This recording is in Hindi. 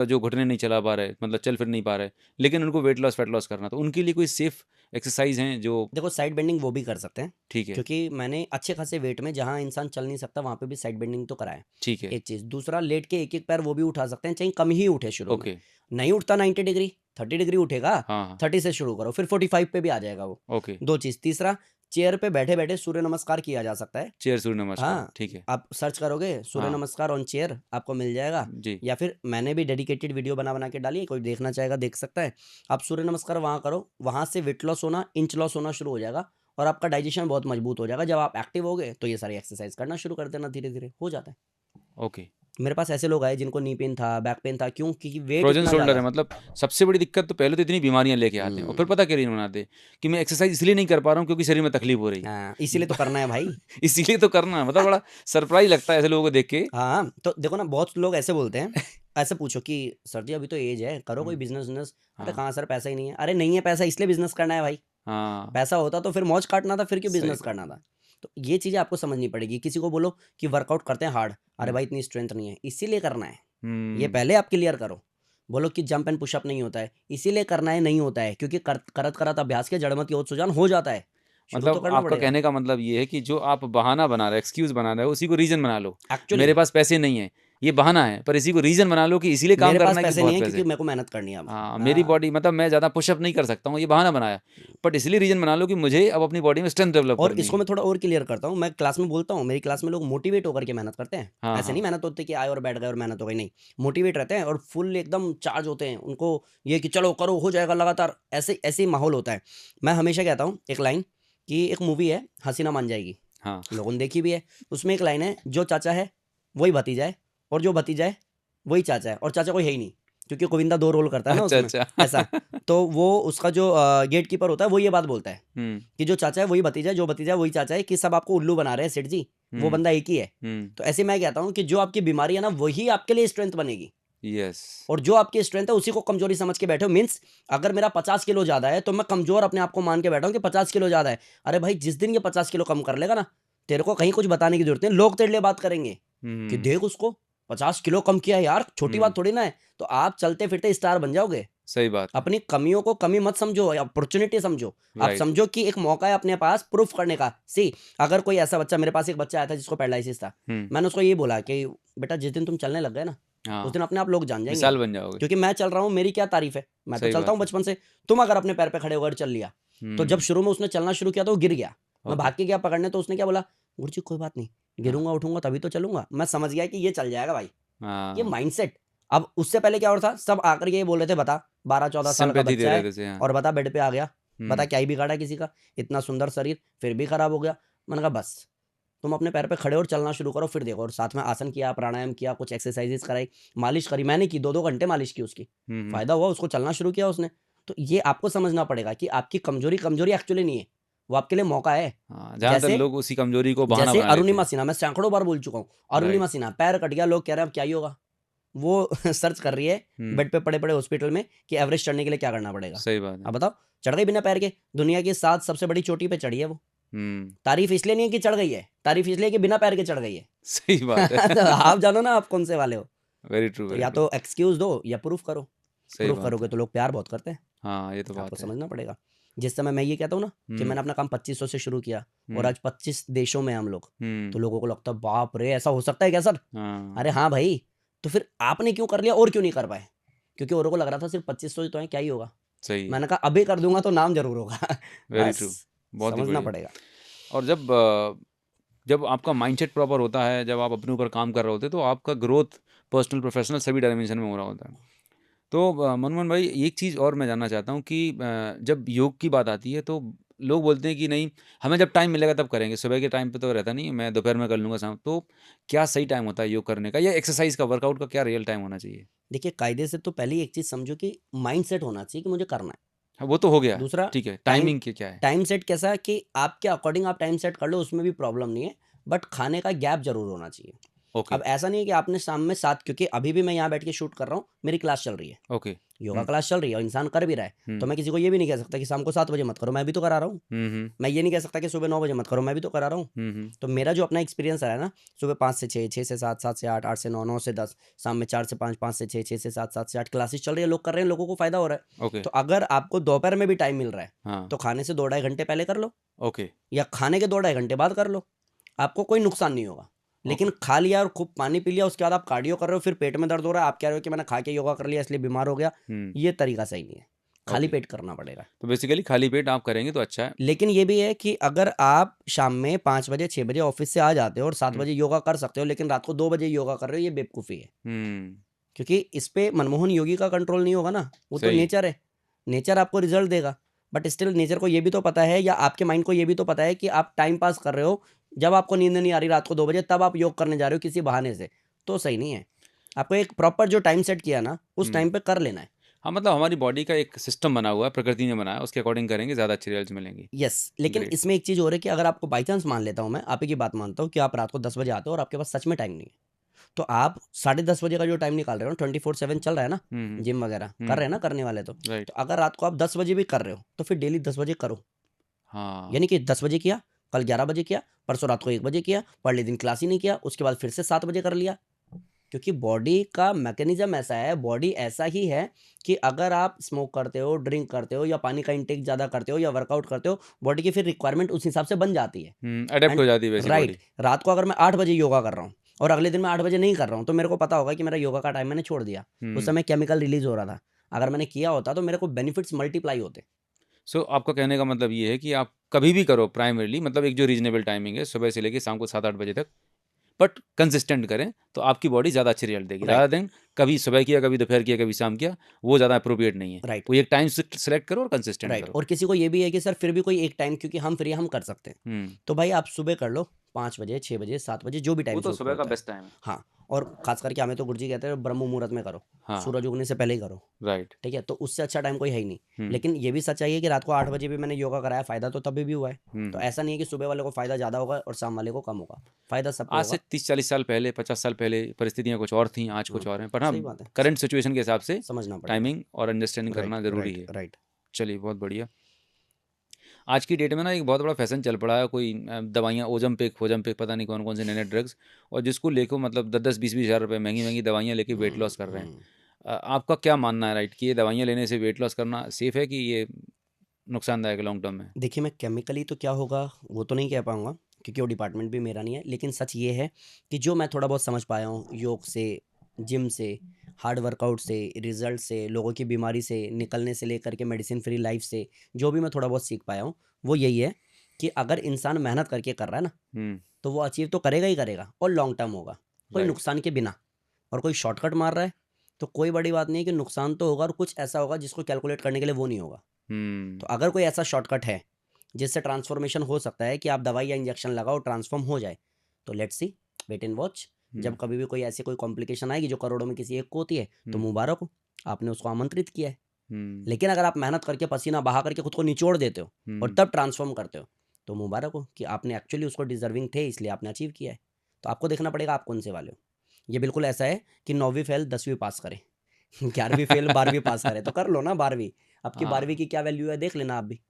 जो घुटने नहीं चला पा रहे, मतलब चल फिर नहीं पा रहे, लेकिन उनको वेट लॉस करना, तो उनके लिए कोई सेफ एक्सरसाइज हैं जो? देखो साइड बेंडिंग वो भी कर सकते हैं, ठीक है। क्योंकि मैंने अच्छे खासे वेट में जहाँ इंसान चल नहीं सकता वहाँ पे भी साइड बेंडिंग तो कराया है। ठीक है। एक चीज़, दूसरा लेट के एक एक पैर वो भी उठा सकते हैं, चाहे कम ही उठे शुरू में। ओके। नहीं उठता 90 डिग्री, 30 डिग्री उठेगा, हाँ हाँ। 30 से शुरू करो, फिर 45 पे भी आ जाएगा वो। ओके। दो चीज़, तीसरा चेयर पे बैठे बैठे सूर्य नमस्कार किया जा सकता है। चेयर सूर्य नमस्कार, हाँ, ठीक है। आप सर्च करोगे सूर्य हाँ नमस्कार ऑन चेयर, आपको मिल जाएगा। जी। या फिर मैंने भी डेडिकेटेड वीडियो बना बना के डाली है, कोई देखना चाहेगा देख सकता है। आप सूर्य नमस्कार वहाँ करो, वहाँ से वेट लॉस होना, इंच लॉस होना शुरू हो जाएगा और आपका डाइजेशन बहुत मजबूत हो जाएगा। जब आप एक्टिव हो गए तो ये सारी एक्सरसाइज करना शुरू कर देना, धीरे धीरे हो जाता है। ओके। मेरे पास ऐसे लोग आए जिनको नी पेन था, बैक पेन था, क्यों? क्योंकि वेट फ्रोजन इतना शोल्डर ज़्यादा है, था। मतलब सबसे बड़ी दिक्कत तो पहले तो इतनी बीमारियां लेके आते हैं, और फिर पता क्या रीजन बनाते हैं कि मैं एक्सरसाइज इसलिए नहीं कर पा रहा हूँ क्योंकि शरीर में तकलीफ हो रही हाँ, इसीलिए तो करना है भाई। है। इसीलिए तो करना, मतलब बड़ा सरप्राइज लगता है ऐसे लोगों को देख के। हाँ, तो देखो ना, बहुत लोग ऐसे बोलते हैं, ऐसे पूछो कि सर जी अभी तो एज है, करो कोई बिजनेस बिजनेस। अरे हाँ कहाँ सर, पैसा ही नहीं है। अरे नहीं है पैसा, इसलिए बिजनेस करना है भाई। हाँ। पैसा होता तो फिर मौज काटना था, फिर क्यों सही बिजनेस बात। करना था? तो ये चीज़ें आपको समझनी पड़ेगी। किसी को बोलो कि वर्कआउट करते हैं हार्ड, अरे हम्म भाई इतनी स्ट्रेंथ नहीं है, इसीलिए करना है। ये हम्म, पहले आप क्लियर करो। बोलो कि जंप एंड पुशअप नहीं होता है, इसीलिए करना है, नहीं होता है, क्योंकि करत करत अभ्यास के जड़मत योद सुजान हो जाता है। शुरू तो मतलब करना आपका पड़ेगा। कहने का मतलब ये है कि जो आप बहाना बना रहे हो, एक्सक्यूज बना रहे हो, उसी को रीजन बना लो। एक्चुअली मेरे पास पैसे नहीं है, ये बहाना है, पर इसी को रीजन बना लो कि इसीलिए काम मेरे पास करना है कि पैसे नहीं बहुत है पैसे क्योंकि हैं। मेरे को मेहनत करनी है अब। हाँ, मेरी हाँ। बॉडी, मतलब मैं ज़्यादा पुशअप नहीं कर सकता हूँ, ये बहाना बनाया। बट इसलिए रीजन बना लो कि मुझे अब अपनी बॉडी में स्ट्रेंथ डेवलप और करनी इसको है। मैं थोड़ा और क्लियर करता हूँ, मैं क्लास में बोलता हूँ, मेरी क्लास में लोग मोटिवेट होकर के मेहनत करते हैं। हाँ ऐसे नहीं हाँ। मेहनत होती कि आए और बैठ गए और मेहनत हो गई, नहीं। मोटिवेट रहते हैं और फुल एकदम चार्ज होते हैं। उनको ये कि चलो करो, हो जाएगा लगातार, ऐसे ऐसे ही माहौल होता है। मैं हमेशा कहता हूँ एक लाइन, कि एक मूवी है हसीना मान जाएगी, हाँ। लोगों ने देखी भी है। उसमें एक लाइन है, जो चाचा है वही भतीजा है, और जो भतीजा है वही चाचा है, और चाचा कोई है ही नहीं, क्योंकि गोविंदा दो रोल करता है ना अच्छा उसमें। अच्छा। ऐसा, तो वो उसका जो गेट कीपर होता है वो ये बात बोलता है हम्म कि जो चाचा है वही भतीजा है, जो भतीजा है वही चाचा है, कि सब आपको उल्लू बना रहे हैं सेठ जी, वो हम्म बंदा एक ही है। हम्म। तो ऐसे मैं कहता हूँ कि जो आपकी बीमारी है ना, वही आपके लिए स्ट्रेंथ बनेगी। यस। और जो आपकी स्ट्रेंथ है उसी को कमजोरी समझ के बैठो। मीन्स अगर मेरा 50 किलो ज्यादा है तो मैं कमजोर अपने आप को मान के बैठा हूँ कि 50 किलो ज्यादा है। अरे भाई, जिस दिन ये 50 किलो कम कर लेगा ना, तेरे को कहीं कुछ बताने की जरूरत नहीं, लोग तेरे लिए बात करेंगे कि हम्म देख उसको 50 किलो कम किया है यार, छोटी हम्म। बात थोड़ी ना है। तो आप चलते फिरते स्टार बन जाओगे। सही बात है। अपनी कमियों को कमी मत समझो, अपॉर्चुनिटी समझो। आप राइट। समझो कि एक मौका है अपने पास प्रूफ करने का। सी, अगर कोई ऐसा बच्चा, मेरे पास एक बच्चा आया था जिसको पैरालिसिस था, हम्म। मैंने उसको ये बोला कि बेटा जिस दिन तुम चलने लग गए ना, उस हाँ, दिन अपने आप लोग जान जाएंगे। मिसाल बन जाओगे। क्योंकि मैं चल रहा हूँ, मेरी क्या तारीफ है, मैं तो सही चलता हूँ बात है। बचपन से। तुम अगर अपने पैर पे खड़े होकर चल लिया, तो जब हम्म। शुरू में उसने चलना शुरू किया तो वो गिर गया, मैं ओके। भाग के गया पकड़ने, तो उसने क्या बोला, गुरुजी कोई बात नहीं, हाँ गिरूंगा उठूंगा तभी तो चलूंगा। मैं समझ गया कि ये चल जाएगा भाई। ये हाँ। माइंडसेट। अब उससे पहले क्या हो रहा था, सब आकर के ये बोल रहे थे, बता 12-14 साल का सिंपैथी दे बच्चा रहे है थे से, हाँ। और बता बेड पे आ गया, बता हम्म क्या ही बिगाड़ा किसी का, इतना सुंदर शरीर फिर भी खराब हो गया। मैंने कहा बस, तुम अपने पैर पे खड़े और चलना शुरू करो, फिर देखो। और साथ में आसन किया, प्राणायाम किया, कुछ एक्सरसाइजेस कराई, मालिश करी, मैंने की 2-2 घंटे मालिश की उसकी। हम्म। फायदा हुआ, उसको चलना शुरू किया उसने। तो ये आपको समझना पड़ेगा कि आपकी कमजोरी कमजोरी एक्चुअली नहीं है, वो आपके लिए मौका है। हाँ, ज़्यादातर जैसे लोग उसी कमजोरी को बहाना जैसे बना लेते अरुणिमा हैं। सिन्हा, मैं सैकड़ों बार बोल चुका हूँ, अरुणिमा राइट। सिन्हा पैर कट गया, लोग कह रहे हैं अब क्या ही होगा। वो सर्च कर रही है हम्म। बेड पे पड़े पड़े हॉस्पिटल में कि एवरेस्ट चढ़ने के लिए क्या करना पड़ेगा। सही बात है। अब बताओ, चढ़ गई बिना पैर के, दुनिया की 7 सबसे बड़ी चोटी पे चढ़ी है वो। हम्म। तारीफ इसलिए नहीं है कि चढ़ गई है, तारीफ इसलिए है कि बिना पैर के चढ़ गई है। सही बात है। तो आप जानो ना आप कौन से वाले हो। वेरी ट्रू, तो वेरी या ट्रू। तो एक्सक्यूज दो या प्रूफ करो। सही प्रूफ बात करोगे है। तो लोग प्यार बहुत करते हैं। हाँ, ये तो आपको बात है। समझना पड़ेगा। जिस समय मैं ये कहता हूँ ना कि हम्म मैंने अपना काम 2500 से शुरू किया और हम्म आज 25 देशों में हैं हम लोग, तो हम्म। लोगों को लगता है बाप रे ऐसा हो सकता है क्या सर। हाँ, अरे हाँ भाई, तो फिर आपने क्यों कर लिया और क्यों नहीं कर पाए? क्योंकि औरों को लग रहा था सिर्फ 2500 तो है, क्या ही होगा। सही है। मैंने कहा अभी कर दूंगा तो नाम जरूर होगा। वेरी बस ट्रू। बहुत ही समझना बढ़िया। पड़ेगा। और जब आपका माइंडसेट प्रॉपर होता है, जब आप अपने ऊपर काम कर रहे होते हैं, तो आपका ग्रोथ पर्सनल प्रोफेशनल सभी डायमेंशन में हो रहा होता है। तो मनमोहन भाई, एक चीज़ और मैं जानना चाहता हूँ कि जब योग की बात आती है तो लोग बोलते हैं कि नहीं, हमें जब टाइम मिलेगा तब करेंगे, सुबह के टाइम पे तो रहता नहीं, मैं दोपहर में कर लूँगा, शाम। तो क्या सही टाइम होता है योग करने का, या एक्सरसाइज का, वर्कआउट का क्या रियल टाइम होना चाहिए? देखिए, कायदे से तो पहले एक चीज समझो कि माइंड सेट होना चाहिए कि मुझे करना है। हाँ, वो तो हो गया। दूसरा, ठीक है, टाइम टाइमिंग क्या है? टाइम सेट कैसा है कि आपके अकॉर्डिंग आप टाइम सेट कर लो, उसमें भी प्रॉब्लम नहीं है, बट खाने का गैप जरूर होना चाहिए। ओके, अब ऐसा नहीं है कि आपने शाम में 7, क्योंकि अभी भी मैं यहाँ बैठ के शूट कर रहा हूँ, मेरी क्लास चल रही है, ओके। योगा हुँ, क्लास चल रही है और इंसान कर भी रहा है, तो हुँ, मैं किसी को ये भी नहीं कह सकता कि शाम को 7 बजे मत करो, मैं भी तो करा रहा हूँ। हुँ, हुँ, मैं ये नहीं कह सकता कि सुबह 9 बजे मत करो, मैं भी तो करा रहा हूँ। हुँ, हुँ, तो मेरा जो अपना एक्सपीरियंस रहा है ना, सुबह 5 से 6, 6 से 7, 7 से 8, 8 से 9, 9 से 10, शाम में 4 से 5, 5 से 6, 6 से 7, 7 से 8 क्लासेस चल रही है, लोग कर रहे हैं, लोगों को फायदा हो रहा है। ओके, तो अगर आपको दोपहर में भी टाइम मिल रहा है, हाँ, तो खाने से 2 ढाई घंटे पहले कर लो ओके, या खाने के 2 ढाई घंटे बाद कर लो, आपको कोई नुकसान नहीं होगा। लेकिन ओके, खा लिया और खूब पानी पी लिया, उसके बाद आप कार्डियो कर रहे हो, फिर पेट में दर्द हो रहा है, आप कह रहे हो कि मैंने खा के योगा कर लिया इसलिए बीमार हो गया, हुँ, ये तरीका सही नहीं है। खाली ओके। पेट करना पड़ेगा। तो बेसिकली खाली पेट आप करेंगे तो अच्छा है। लेकिन ये भी है कि अगर आप शाम में 5 बजे 6 बजे ऑफिस से आ जाते हो और 7 हुँ, बजे योगा कर सकते हो, लेकिन रात को 2 बजे योगा कर रहे हो, ये बेवकूफ़ी है। हुँ, क्योंकि इस पे मनमोहन योगी का कंट्रोल नहीं होगा ना, वो तो सही है। नेचर है। नेचर आपको रिजल्ट देगा, बट स्टिल नेचर को ये भी तो पता है, या आपके माइंड को ये भी तो पता है कि आप टाइम पास कर रहे हो, जब आपको नींद नहीं आ रही रात को 2 बजे, तब आप योग करने जा रहे हो किसी बहाने से, तो सही नहीं है। आपको एक प्रॉपर जो टाइम सेट किया ना, उस हुँ। टाइम पे कर लेना है। हाँ, मतलब हमारी बॉडी का एक सिस्टम बना हुआ है, प्रकृति ने बनाया है, उसके अकॉर्डिंग करेंगे, ज़्यादा अच्छे रिजल्ट्स मिलेंगे। यस, लेकिन ग्रेट। इसमें एक चीज़ और है कि अगर आपको बाय चांस मान लेता हूँ मैं, आप ही की बात मानता हूँ कि आप रात को 10 बजे आते हो और आपके पास सच में टाइम नहीं है। तो आप साढ़े 10 बजे का जो टाइम निकाल रहे हो, 24/7 चल रहा है ना, हुँ, हुँ, जिम वगैरह कर हुँ, रहे हैं ना करने वाले तो। राइट। तो अगर रात को आप 10 बजे भी कर रहे हो, तो फिर डेली 10 बजे करो। हाँ, यानी कि 10 बजे किया, कल 11 बजे किया, परसों रात को 1 बजे किया, पहले दिन क्लास ही नहीं किया, उसके बाद फिर से 7 बजे कर लिया। क्योंकि बॉडी का मैकेनिज़्म ऐसा है, बॉडी ऐसा ही है कि अगर आप स्मोक करते हो, ड्रिंक करते हो या पानी का इंटेक ज़्यादा करते हो या वर्कआउट करते हो, बॉडी की फिर रिक्वायरमेंट उस हिसाब से बन जाती है। अडैप्ट एंड हो जाती है वैसी राइट, बॉडी। रात को अगर मैं 8 बजे योगा कर रहा हूँ और अगले दिन मैं 8 बजे नहीं कर रहा हूँ, तो मेरे को पता होगा कि मेरा योगा का टाइम मैंने छोड़ दिया। उस हुँ, समय केमिकल रिलीज़ हो रहा था। अगर मैंने किया होता तो मेरे को बेनिफिट्स मल्टीप्लाई होते। सो आपका कहने का मतलब ये है कि आप कभी भी करो प्राइमरीली मतलब एक जो रीज़नेबल टाइमिंग है, सुबह से लेके शाम को 7-8 बजे तक, बट कंसिस्टेंट करें, तो आपकी बॉडी ज़्यादा अच्छे रिजल्ट देगी, रादर राइट, देन कभी सुबह किया, कभी दोपहर किया, कभी शाम किया, वो ज़्यादा एप्रोप्रिएट नहीं है। राइट, कोई एक टाइम सेलेक्ट करो और कंसिस्टेंट राइट। करो। और किसी को ये भी है कि सर फिर भी कोई एक टाइम, क्योंकि हम फ्री हैं, हम कर सकते हैं। हुँ, तो भाई आप सुबह कर लो, 5 बजे, 6 बजे, 7 बजे, जो भी वो टाइम तो सूट सुबह का करता है। बेस्ट टाइम है। हाँ, और ख़ास करके हमें तो गुरुजी कहते हैं ब्रह्म मुहूर्त में करो, हाँ, सूरज उगने से पहले ही करो, राइट। ठीक है? तो उससे अच्छा टाइम कोई है ही नहीं। हुँ, लेकिन ये भी सच्चाई है कि रात को 8 बजे भी मैंने योगा कराया, फ़ायदा तो तभी भी हुआ है। हुँ, तो हुँ। ऐसा नहीं है कि सुबह वाले को फ़ायदा ज़्यादा होगा और शाम वाले को कम होगा, फ़ायदा सबको आज से होगा। 30-40 साल पहले, 50 साल पहले परिस्थितियाँ कुछ और थीं, आज हुँ, कुछ और हैं। पर हाँ, सही बात है, करंट सिचुएशन के हिसाब से समझना पड़ेगा। टाइमिंग और अंडरस्टैंडिंग राइट, करना ज़रूरी राइट, है। राइट। चलिए, बहुत बढ़िया। आज की डेट में ना एक बहुत बड़ा फैशन चल पड़ा है, कोई दवाइयाँ ओज़ेम्पिक, फोज़ेम्पिक पता नहीं कौन-कौन से नए-नए ड्रग्स और जिसको लेके मतलब 10-10, 20-20 हज़ार रुपए महँगी-महँगी दवाइयाँ लेके वेट हुँ, लॉस कर रहे हैं। हुँ। आपका क्या मानना है राइट कि ये दवाइयाँ लेने से वेट लॉस करना सेफ़ है कि ये नुकसानदायक है लॉन्ग टर्म में? देखिए, मैं केमिकली तो क्या होगा, वो तो नहीं कह पाऊँगा, क्योंकि वो डिपार्टमेंट भी मेरा नहीं है। लेकिन सच ये है कि जो मैं थोड़ा बहुत समझ पाया हूँ योग से, जिम से, हार्ड वर्कआउट से, रिज़ल्ट से, लोगों की बीमारी से निकलने से लेकर के मेडिसिन फ्री लाइफ़ से, जो भी मैं थोड़ा बहुत सीख पाया हूँ, वो यही है कि अगर इंसान मेहनत करके कर रहा है ना, हुँ, तो वो अचीव तो करेगा ही करेगा और लॉन्ग टर्म होगा, कोई राइट। नुकसान के बिना। और कोई शॉर्टकट मार रहा है, तो कोई बड़ी बात नहीं है कि नुकसान तो होगा और कुछ ऐसा होगा जिसको कैलकुलेट करने के लिए वो नहीं होगा। हुँ, तो अगर कोई ऐसा शॉर्टकट है जिससे ट्रांसफॉर्मेशन हो सकता है कि आप दवाई या इंजेक्शन लगाओ ट्रांसफॉर्म हो जाए, तो let's see, wait and watch. हुँ, जब कभी भी कोई ऐसी कोई कॉम्प्लिकेशन आएगी जो करोड़ों में किसी एक को होती है, तो हुँ, मुबारक हो, आपने उसको आमंत्रित किया है। हुँ, लेकिन अगर आप मेहनत करके पसीना बहा करके खुद को निचोड़ देते हो और हुँ। तब ट्रांसफॉर्म करते हो, तो मुबारक हो कि आपने एक्चुअली उसको डिजर्विंग थे, इसलिए आपने अचीव किया है। तो आपको देखना पड़ेगा आप कौन से वाले हो। ये बिल्कुल ऐसा है कि 9वीं फेल 10वीं पास करे, 11वीं फेल 12वीं पास करे, तो कर लो ना 12वीं। आपकी 12वीं हाँ। की क्या वैल्यू है देख लेना आप भी।